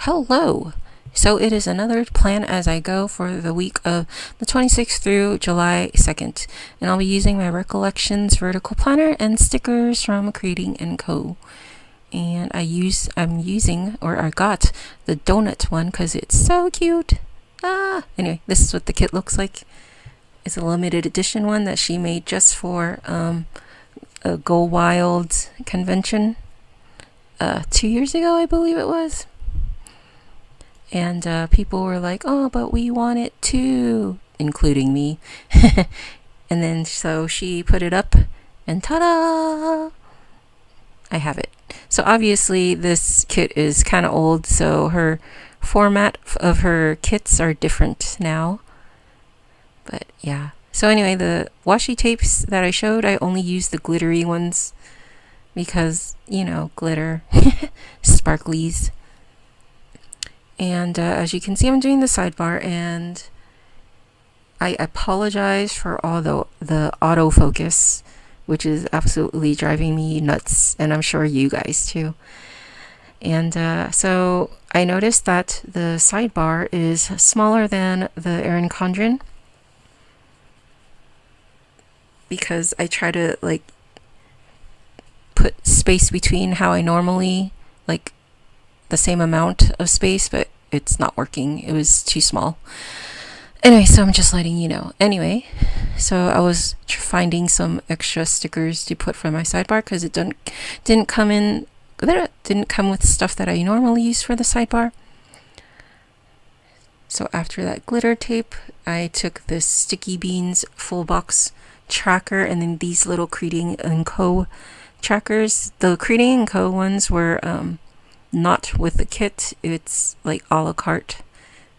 Hello! So it is another plan as I go for the week of the 26th through July 2nd. And I'll be using my Recollections Vertical Planner and stickers from CreatingandCo. And I got the donut one because it's so cute. Anyway, this is what the kit looks like. It's a limited edition one that she made just for a Go Wild convention 2 years ago, I believe it was. And people were like, oh, but we want it too, including me. And then so she put it up and ta-da! I have it. So obviously this kit is kind of old, so her format of her kits are different now. But yeah. So anyway, the washi tapes that I showed, I only used the glittery ones because, you know, glitter, sparklies. And as you can see, I'm doing the sidebar, and I apologize for all the autofocus, which is absolutely driving me nuts, and I'm sure you guys too. And so I noticed that the sidebar is smaller than the Erin Condren, because I try to like put space between how I normally like the same amount of space, but it's not working. It was too small. Anyway, so I'm just letting you know. Anyway, so I was finding some extra stickers to put for my sidebar because it didn't come with stuff that I normally use for the sidebar. So after that glitter tape, I took this Stickebeans full box tracker and then these little CreatingandCo trackers. The CreatingandCo ones were not with the kit, it's like a la carte,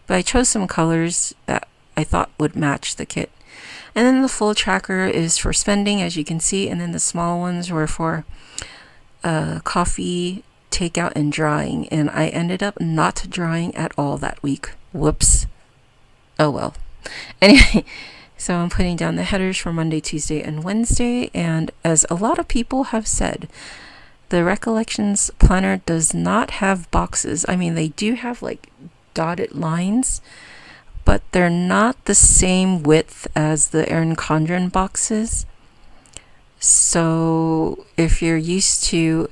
but I chose some colors that I thought would match the kit. And then the full tracker is for spending, as you can see, and then the small ones were for coffee takeout and drawing, and I ended up not drawing at all that week. Whoops. Oh well. Anyway, so I'm putting down the headers for Monday, Tuesday, and Wednesday, and as a lot of people have said, the Recollections Planner does not have boxes. I mean, they do have like dotted lines, but they're not the same width as the Erin Condren boxes. So if you're used to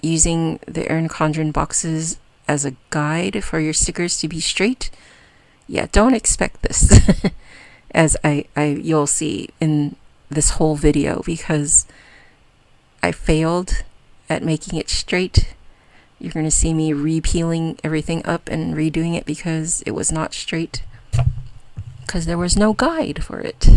using the Erin Condren boxes as a guide for your stickers to be straight, yeah, don't expect this as you'll see in this whole video, because I failed at making it straight. You're going to see me repeeling everything up and redoing it because it was not straight, because there was no guide for it.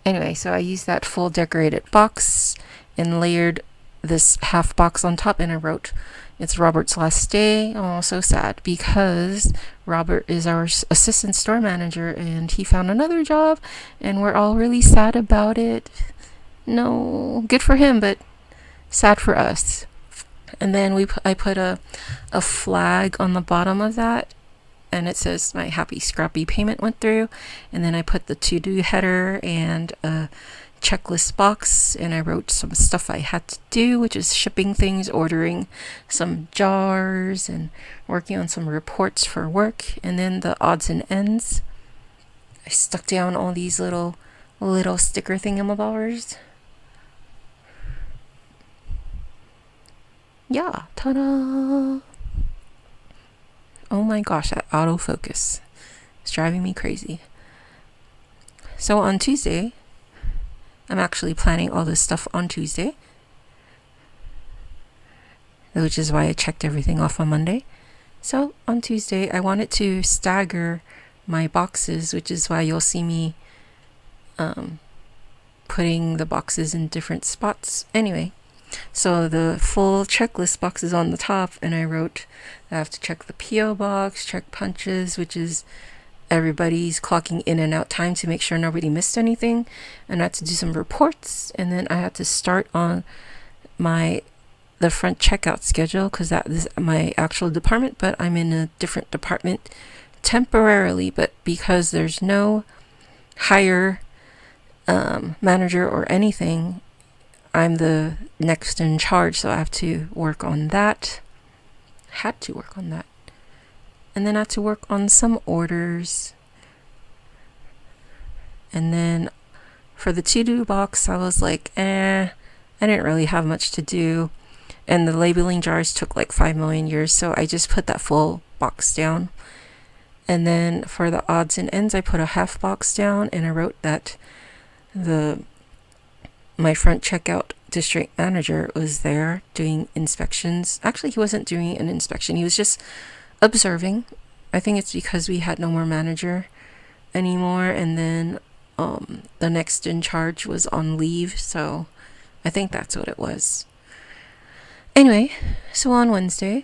Anyway, so I used that full decorated box and layered this half box on top, and I wrote, "It's Robert's last day." Oh, so sad, because Robert is our assistant store manager and he found another job and we're all really sad about it. No, good for him, but sad for us. And then I put a flag on the bottom of that, and it says my happy scrappy payment went through. And then I put the to-do header and a checklist box, and I wrote some stuff I had to do, which is shipping things, ordering some jars, and working on some reports for work. And then the odds and ends, I stuck down all these little sticker thingamabobbers. Yeah, ta-da! Oh my gosh, that autofocus is driving me crazy. So on Tuesday, I'm actually planning all this stuff on Tuesday, which is why I checked everything off on Monday. So on Tuesday, I wanted to stagger my boxes, which is why you'll see me putting the boxes in different spots. Anyway, so the full checklist box is on the top, and I wrote I have to check the P.O. box, check punches, which is everybody's clocking in and out time to make sure nobody missed anything, and I had to do some reports, and then I had to start on the front checkout schedule, because that is my actual department, but I'm in a different department temporarily. But because there's no higher manager or anything, I'm the next in charge, so I have to work on that. Had to work on that. And then I had to work on some orders. And then for the to-do box, I was like, I didn't really have much to do. And the labeling jars took like 5 million years, so I just put that full box down. And then for the odds and ends, I put a half box down, and I wrote that my front checkout district manager was there doing inspections. Actually, he wasn't doing an inspection. He was just observing. I think it's because we had no more manager anymore, and then the next in charge was on leave, so I think that's what it was. Anyway, so on Wednesday,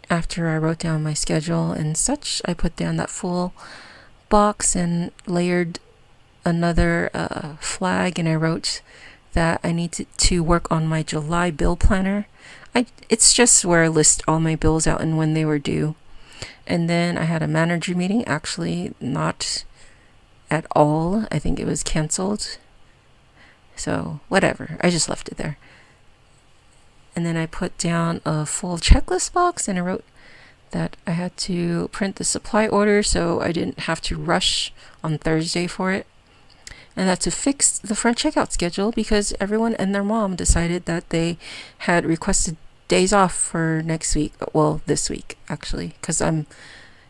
after I wrote down my schedule and such, I put down that full box and layered another flag, and I wrote that I need to work on my July bill planner. It's just where I list all my bills out and when they were due. And then I had a manager meeting, actually not at all. I think it was canceled. So whatever, I just left it there. And then I put down a full checklist box, and I wrote that I had to print the supply order so I didn't have to rush on Thursday for it. And that to fix the front checkout schedule because everyone and their mom decided that they had requested days off for next week. Well, this week, actually, because I'm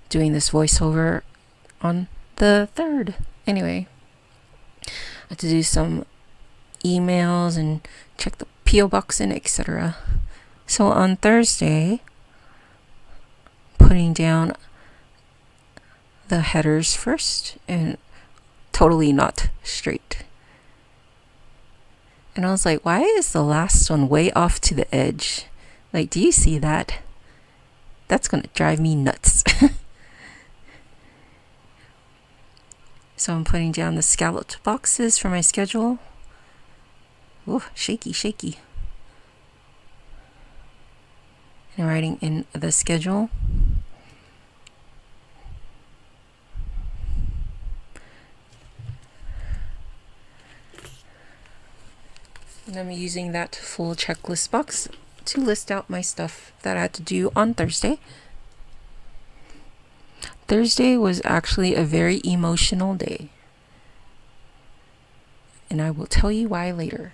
doing this voiceover on the 3rd. Anyway, I had to do some emails and check the P.O. box in, etc. So on Thursday, putting down the headers first, and totally not straight. And I was like, why is the last one way off to the edge? Like, do you see that? That's gonna drive me nuts. So I'm putting down the scalloped boxes for my schedule. Oh, shaky. And writing in the schedule. And I'm using that full checklist box to list out my stuff that I had to do on Thursday. Thursday was actually a very emotional day. And I will tell you why later.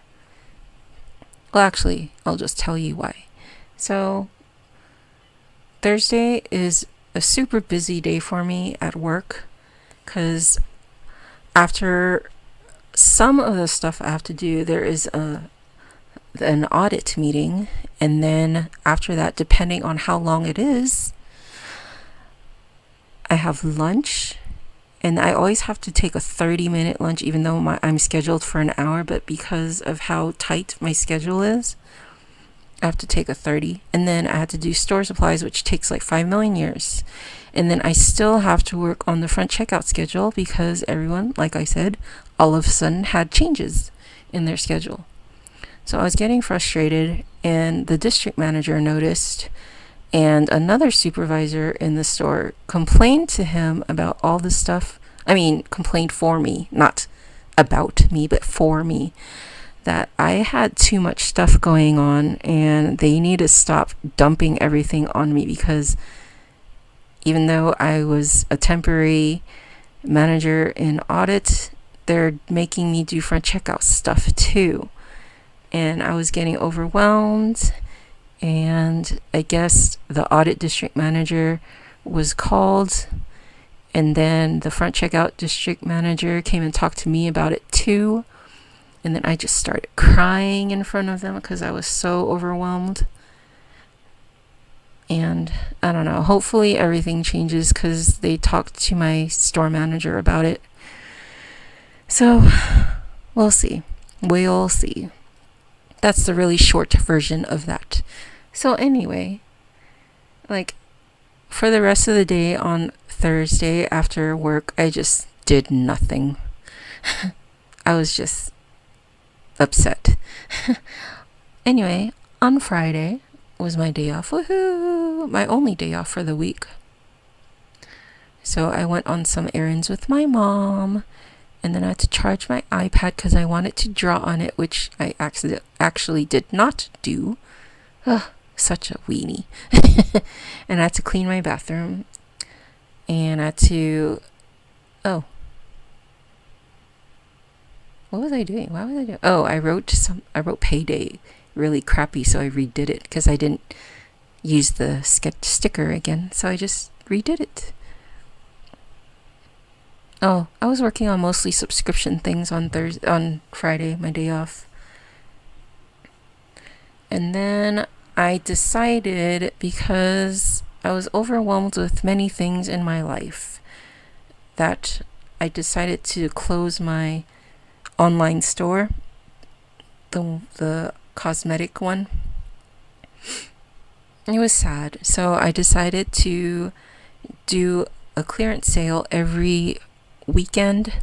Well, actually, I'll just tell you why. So, Thursday is a super busy day for me at work because after some of the stuff I have to do, there is an audit meeting, and then after that, depending on how long it is, I have lunch, and I always have to take a 30-minute lunch even though I'm scheduled for an hour, but because of how tight my schedule is, I have to take a 30, and then I had to do store supplies, which takes like 5 million years. And then I still have to work on the front checkout schedule because everyone, like I said, all of a sudden had changes in their schedule. So I was getting frustrated, and the district manager noticed, and another supervisor in the store complained to him about all the stuff. I mean, complained for me, not about me, but for me, that I had too much stuff going on and they need to stop dumping everything on me because even though I was a temporary manager in audit, they're making me do front checkout stuff too. And I was getting overwhelmed, and I guess the audit district manager was called, and then the front checkout district manager came and talked to me about it too. And then I just started crying in front of them because I was so overwhelmed. And I don't know, hopefully everything changes because they talked to my store manager about it. So we'll see. We'll see. That's the really short version of that. So anyway, like for the rest of the day on Thursday after work, I just did nothing. I was just upset. Anyway, on Friday was my day off. Woohoo! My only day off for the week. So I went on some errands with my mom, And then I had to charge my iPad because I wanted to draw on it, which I actually did not do. Ugh, such a weenie. And I had to clean my bathroom. And I had to... Oh. What was I doing? Why was I doing? Oh, I wrote payday really crappy, so I redid it because I didn't use the sketch sticker again. So I just redid it. Oh, I was working on mostly subscription things on Friday, my day off. And then I decided, because I was overwhelmed with many things in my life, that I decided to close my online store, the cosmetic one. It was sad. So I decided to do a clearance sale every weekend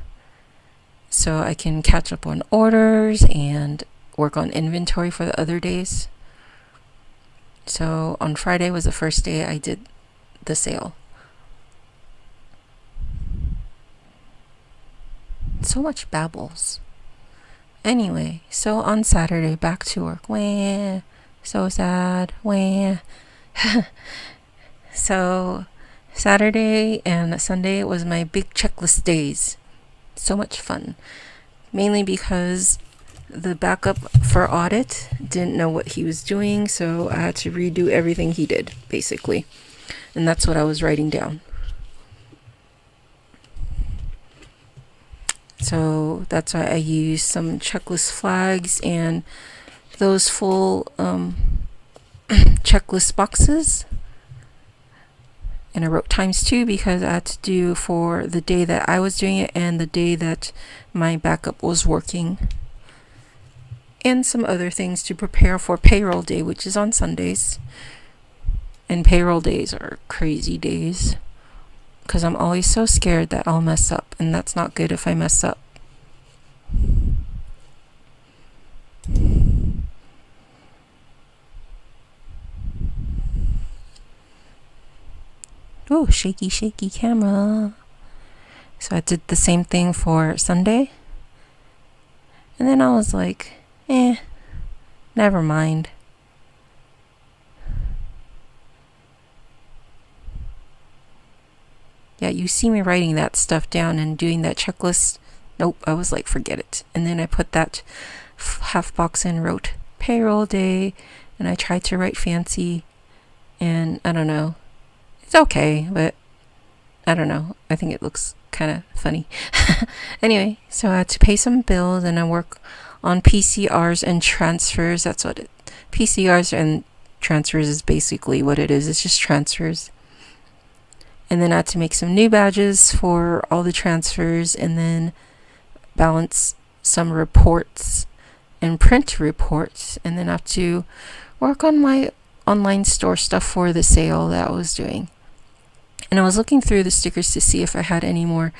so I can catch up on orders and work on inventory for the other days. So on Friday was the first day I did the sale. So much babbles. Anyway, so on Saturday, back to work. Wah, so sad. Wah. So Saturday and Sunday was my big checklist days. So much fun. Mainly because the backup for audit didn't know what he was doing, so I had to redo everything he did, basically. And that's what I was writing down. So that's why I used some checklist flags and those full checklist boxes. And I wrote ×2 because I had to do for the day that I was doing it and the day that my backup was working. And some other things to prepare for payroll day, which is on Sundays. And payroll days are crazy days, because I'm always so scared that I'll mess up, and that's not good if I mess up. Oh, shaky camera. So I did the same thing for Sunday. And then I was like, never mind. Yeah, you see me writing that stuff down and doing that checklist. Nope, I was like, forget it. And then I put that half box in, wrote payroll day, and I tried to write fancy, and I don't know. It's okay, but I don't know. I think it looks kind of funny. Anyway, so I had to pay some bills, and I work on PCRs and transfers. That's what it... PCRs and transfers is basically what it is. It's just transfers. And then I had to make some new badges for all the transfers, and then balance some reports and print reports. And then I have to work on my online store stuff for the sale that I was doing. And I was looking through the stickers to see if I had any more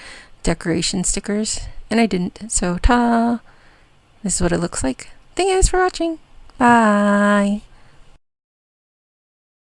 decoration stickers, and I didn't. So, ta! This is what it looks like. Thank you guys for watching. Bye!